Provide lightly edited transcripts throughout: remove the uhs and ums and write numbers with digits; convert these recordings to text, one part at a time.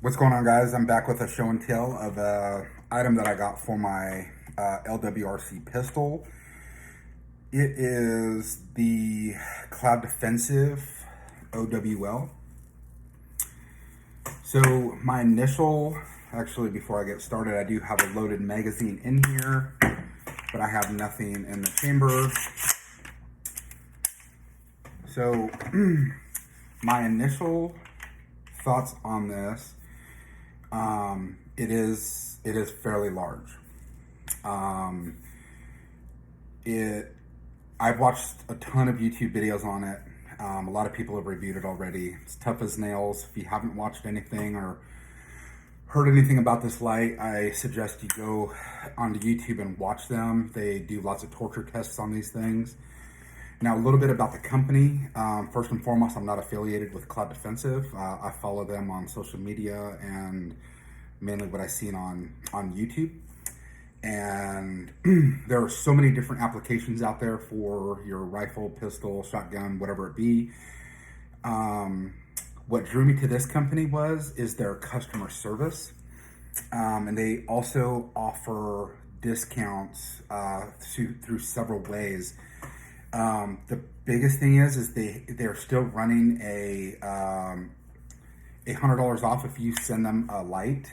What's going on, guys? I'm back with a show and tell of a item that I got for my LWRC pistol. It is the Cloud Defensive OWL. So my initial, actually before I get started, I do have a loaded magazine in here, but I have nothing in the chamber. So my initial thoughts on this, it is fairly large. I've watched a ton of YouTube videos on it. A lot of people have reviewed it already. It's tough as nails. If you haven't watched anything or heard anything about this light, I suggest you go onto YouTube and watch them. They do lots of torture tests on these things. Now, a little bit about the company. First and foremost, I'm not affiliated with Cloud Defensive. I follow them on social media and mainly what I've seen on YouTube. And there are so many different applications out there for your rifle, pistol, shotgun, whatever it be. What drew me to this company is their customer service. And they also offer discounts through several ways. The biggest thing is they're still running a $100 off if you send them a light.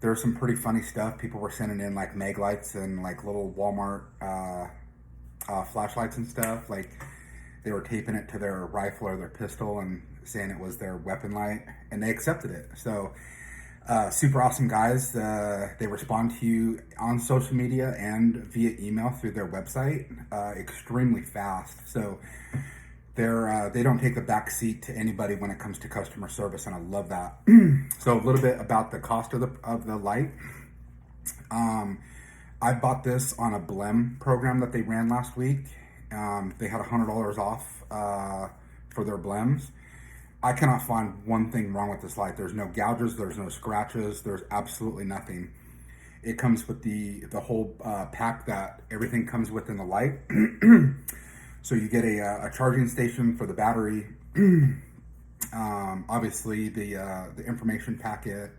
There's some pretty funny stuff. People were sending in like mag lights and like little Walmart flashlights and stuff. Like they were taping it to their rifle or their pistol and saying it was their weapon light, and they accepted it. So super awesome guys. They respond to you on social media and via email through their website extremely fast. So they don't take the back seat to anybody when it comes to customer service, and I love that. So a little bit about the cost of the light. I bought this on a BLEM program that they ran last week. They had $100 off for their BLEMs. I cannot find one thing wrong with this light. There's no gouges, there's no scratches, there's absolutely nothing. It comes with the whole pack that everything comes with in the light. So you get a charging station for the battery, obviously the information packet,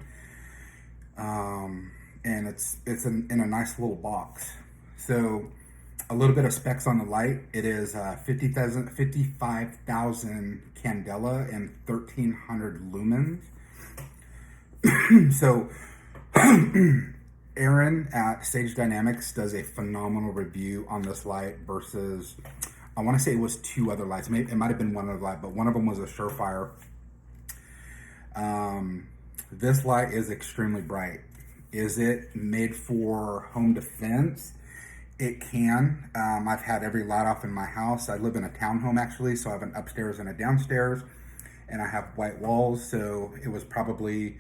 and it's in a nice little box. So a little bit of specs on the light. It is 55,000 candela and 1,300 lumens. So Aaron at Sage Dynamics does a phenomenal review on this light versus, I want to say it was two other lights. Maybe it might have been one other light, but one of them was a Surefire. This light is extremely bright. Is it made for home defense? It can. I've had every light off in my house. I live in a townhome actually, so I have an upstairs and a downstairs, and I have white walls. So it was probably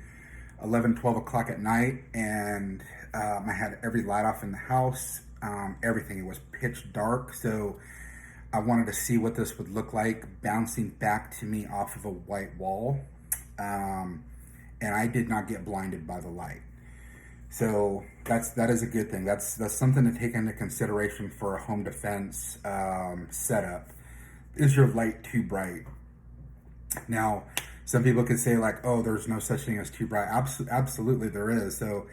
11, 12 o'clock at night, and I had every light off in the house. Everything. It was pitch dark, so I wanted to see what this would look like bouncing back to me off of a white wall. And I did not get blinded by the light. So that is a good thing. That's something to take into consideration for a home defense setup. Is your light too bright? Now, some people could say like, oh, there's no such thing as too bright. Absolutely there is. So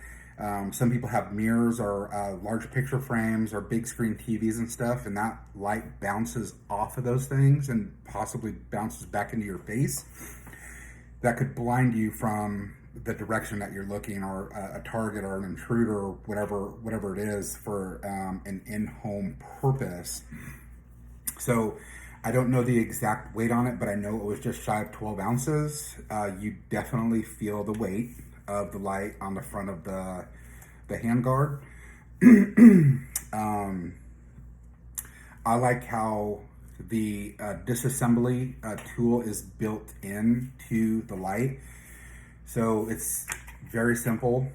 some people have mirrors or large picture frames or big screen TVs and stuff, and that light bounces off of those things and possibly bounces back into your face. That could blind you from the direction that you're looking, or a target or an intruder, or whatever it is for an in-home purpose. So I don't know the exact weight on it, but I know it was just shy of 12 ounces. You definitely feel the weight of the light on the front of the handguard. I like how the disassembly tool is built into the light. So it's very simple.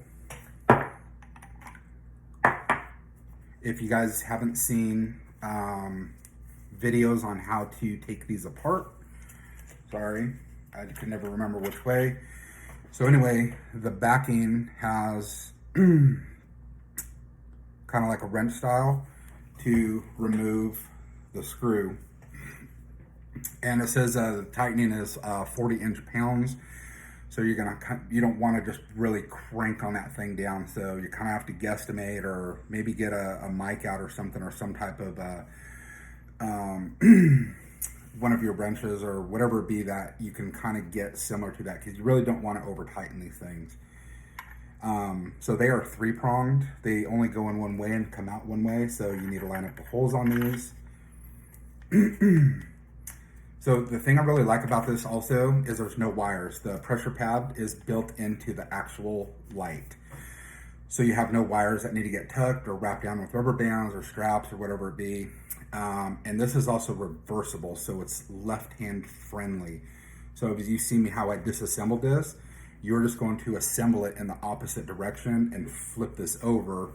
If you guys haven't seen videos on how to take these apart, sorry, I can never remember which way. So anyway, the backing has kind of like a wrench style to remove the screw. And it says the tightening is 40 inch-pounds. So you don't want to just really crank on that thing down. So you kind of have to guesstimate, or maybe get a mic out or something, or some type of one of your wrenches or whatever it be that you can kind of get similar to that, because you really don't want to over tighten these things. So they are 3-pronged. They only go in one way and come out one way. So you need to line up the holes on these. So the thing I really like about this also is there's no wires. The pressure pad is built into the actual light. So you have no wires that need to get tucked or wrapped down with rubber bands or straps or whatever it be. And this is also reversible, so it's left-hand friendly. So as you see me how I disassembled this, you're just going to assemble it in the opposite direction and flip this over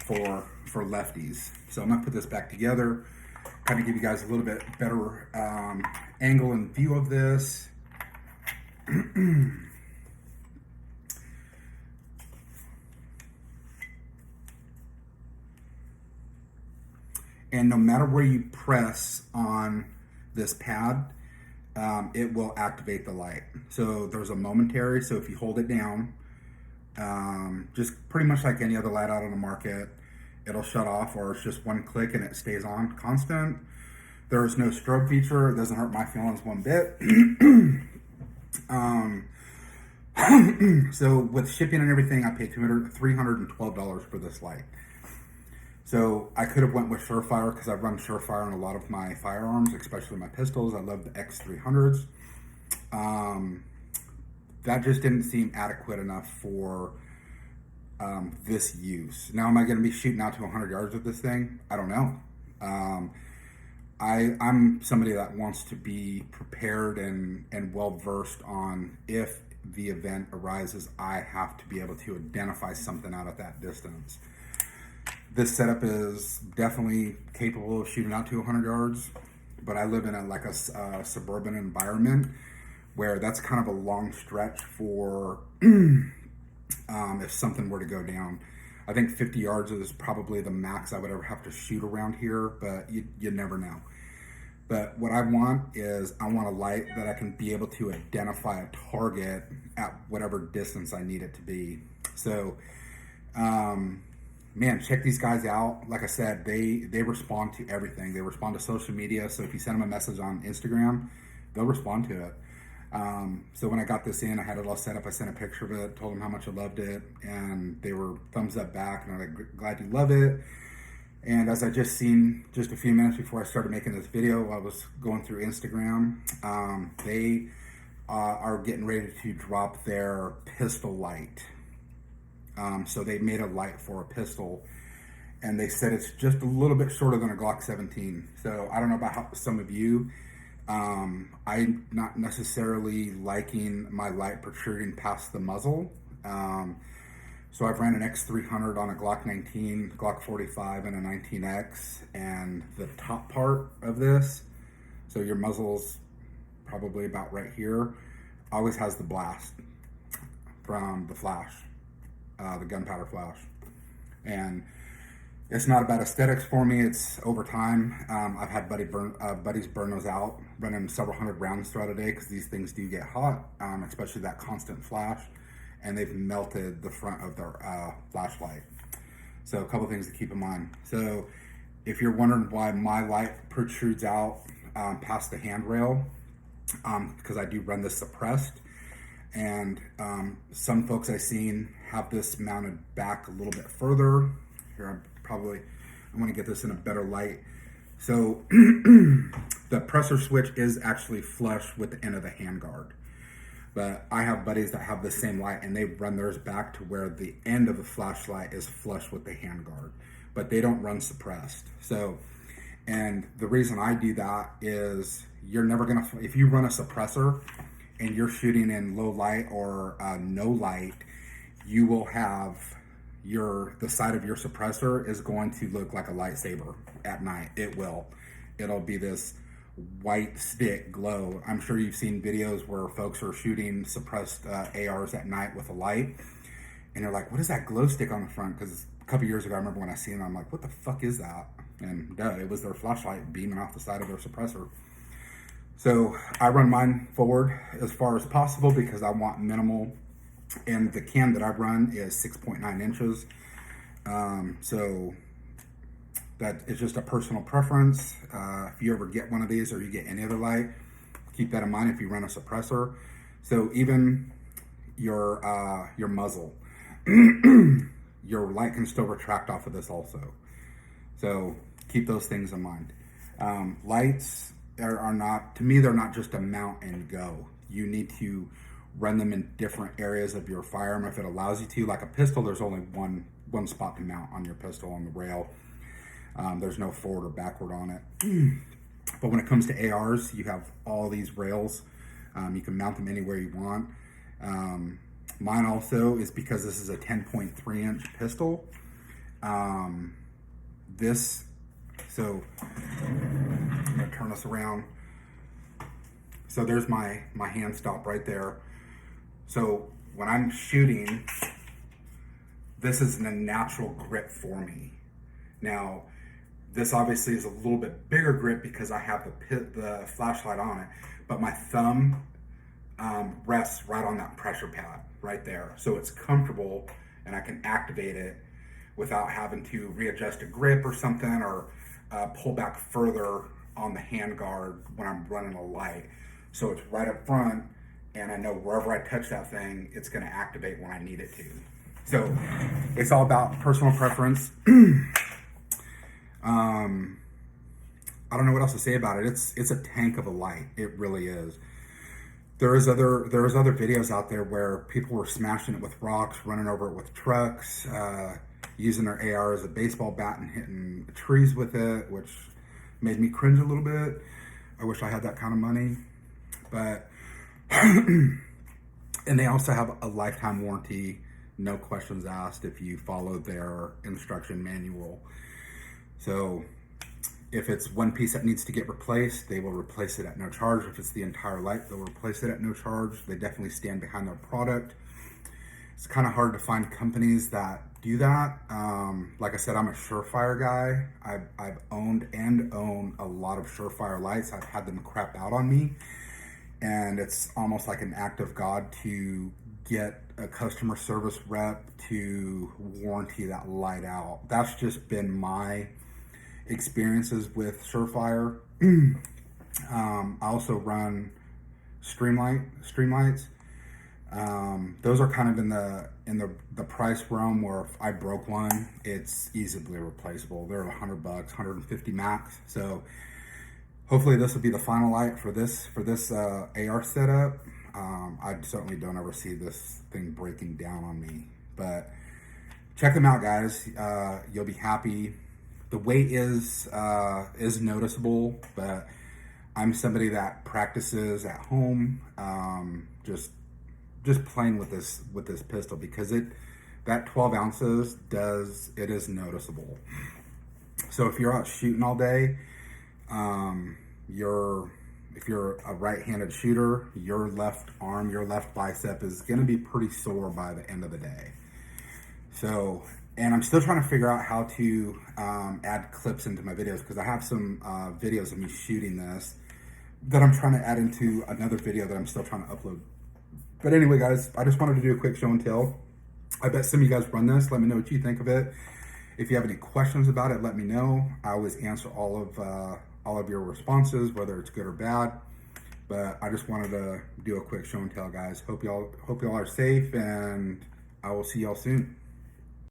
for lefties. So I'm gonna put this back together, kind of give you guys a little bit better angle and view of this. And no matter where you press on this pad, it will activate the light. So there's a momentary, so if you hold it down, just pretty much like any other light out on the market, it'll shut off, or it's just one click and it stays on constant. There's no strobe feature. It doesn't hurt my feelings one bit. So with shipping and everything, I paid $312 for this light. So I could have went with Surefire, because I've run Surefire on a lot of my firearms, especially my pistols. I love the X300s. That just didn't seem adequate enough for this use. Now, am I going to be shooting out to 100 yards with this thing? I don't know. I'm somebody that wants to be prepared and well-versed on, if the event arises, I have to be able to identify something out at that distance. This setup is definitely capable of shooting out to 100 yards, but I live in a suburban environment where that's kind of a long stretch for if something were to go down. I think 50 yards is probably the max I would ever have to shoot around here, but you never know. But what I want is, I want a light that I can be able to identify a target at whatever distance I need it to be. So, man, check these guys out. Like I said, they respond to everything. They respond to social media. So if you send them a message on Instagram, they'll respond to it. So when I got this in, I had it all set up. I sent a picture of it, told them how much I loved it, and they were thumbs up back, and I'm like, glad you love it. And as I just seen just a few minutes before I started making this video, I was going through Instagram. They are getting ready to drop their pistol light. So they made a light for a pistol, and they said it's just a little bit shorter than a Glock 17. So I don't know about some of you. I'm not necessarily liking my light protruding past the muzzle. So I've ran an X300 on a Glock 19, Glock 45, and a 19X, and the top part of this, so your muzzle's probably about right here, always has the blast from the flash, the gunpowder flash. And it's not about aesthetics for me, it's over time. I've had buddies burn those out, running several hundred rounds throughout a day, because these things do get hot, especially that constant flash, and they've melted the front of their flashlight. So a couple things to keep in mind. So if you're wondering why my light protrudes out past the handrail, because I do run this suppressed, and some folks I've seen have this mounted back a little bit further. Here, I want to get this in a better light. So the pressure switch is actually flush with the end of the handguard. But I have buddies that have the same light, and they run theirs back to where the end of the flashlight is flush with the handguard, but they don't run suppressed. So, and the reason I do that is, you're never gonna, if you run a suppressor and you're shooting in low light or no light, you will have the side of your suppressor is going to look like a lightsaber at night. It'll be this white stick glow. I'm sure you've seen videos where folks are shooting suppressed ARs at night with a light, and they're like, what is that glow stick on the front? Because a couple years ago, I remember when I seen it, I'm like, what the fuck is that? And it was their flashlight beaming off the side of their suppressor. So I run mine forward as far as possible because I want minimal, and the can that I run is 6.9 inches. So that is just a personal preference. If you ever get one of these or you get any other light, keep that in mind if you run a suppressor. So even your muzzle, your light can still retract off of this also. So keep those things in mind. Lights are not, to me, they're not just a mount and go. You need to run them in different areas of your firearm if it allows you to. Like a pistol, there's only one spot to mount on your pistol, on the rail. There's no forward or backward on it. But when it comes to ARs, you have all these rails. You can mount them anywhere you want. Mine also is because this is a 10.3 inch pistol. So I'm gonna turn this around. So there's my hand stop right there. So when I'm shooting, this is a natural grip for me. Now, this obviously is a little bit bigger grip because I have the flashlight on it, but my thumb rests right on that pressure pad right there. So it's comfortable and I can activate it without having to readjust a grip or something, or pull back further on the hand guard when I'm running a light. So it's right up front, and I know wherever I touch that thing, it's gonna activate when I need it to. So it's all about personal preference. I don't know what else to say about it. It's a tank of a light. It really is. There's other videos out there where people were smashing it with rocks, running over it with trucks, using their AR as a baseball bat and hitting trees with it, which made me cringe a little bit. I wish I had that kind of money. But and they also have a lifetime warranty, no questions asked if you follow their instruction manual. So if it's one piece that needs to get replaced, they will replace it at no charge. If it's the entire light, they'll replace it at no charge. They definitely stand behind their product. It's kind of hard to find companies that do that. Like I said, I'm a Surefire guy. I've owned and own a lot of Surefire lights. I've had them crap out on me, and it's almost like an act of God to get a customer service rep to warranty that light out. That's just been my experiences with Surefire. I also run Streamlights. Those are kind of in the price realm where if I broke one, it's easily replaceable. They're $100, 150 max. So hopefully this will be the final light for this AR setup. I certainly don't ever see this thing breaking down on me, but check them out, guys. You'll be happy. The weight is noticeable, but I'm somebody that practices at home, just playing with this pistol, because that 12 ounces is noticeable. So if you're out shooting all day, if you're a right-handed shooter, your left arm, your left bicep is going to be pretty sore by the end of the day. So, and I'm still trying to figure out how to add clips into my videos, because I have some videos of me shooting this that I'm trying to add into another video that I'm still trying to upload. But anyway, guys, I just wanted to do a quick show and tell. I bet some of you guys run this. Let me know what you think of it. If you have any questions about it, let me know. I always answer all of your responses, whether it's good or bad. But I just wanted to do a quick show and tell, guys. Hope y'all are safe, and I will see y'all soon.